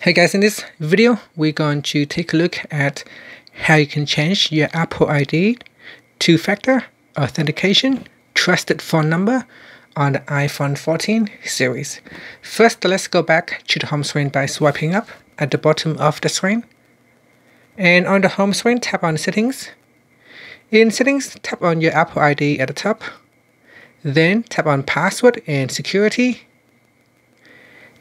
Hey guys, in this video we're going to take a look at how you can change your Apple ID two-factor authentication trusted phone number on the iPhone 14 series. First, let's go back to the home screen by swiping up at the bottom of the screen. And on the home screen, tap on Settings. In Settings, tap on your Apple ID at the top. Then tap on Password and Security.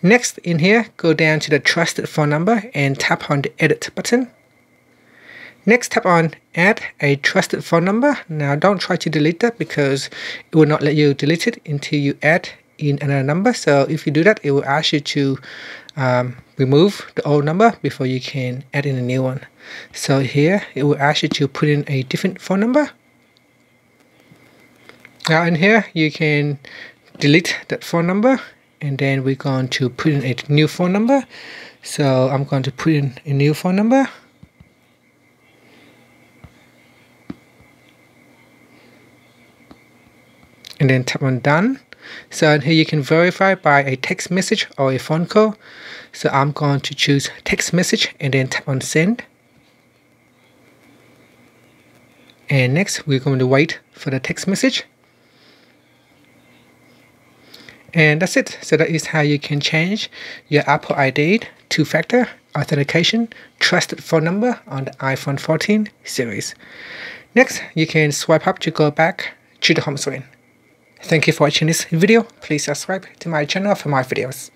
Next, in here, go down to the trusted phone number and tap on the Edit button. Next, tap on Add a trusted phone number. Now, don't try to delete that because it will not let you delete it until you add in another number. So if you do that, it will ask you to remove the old number before you can add in a new one. So here, it will ask you to put in a different phone number. Now in here, you can delete that phone number. And then we're going to put in a new phone number. So I'm going to put in a new phone number. And then tap on Done. So here you can verify by a text message or a phone call. So I'm going to choose text message and then tap on Send. And next we're going to wait for the text message. And that's it. So that is how you can change your Apple ID two-factor authentication trusted phone number on the iPhone 14 series. Next, you can swipe up to go back to the home screen. Thank you for watching this video. Please subscribe to my channel for more videos.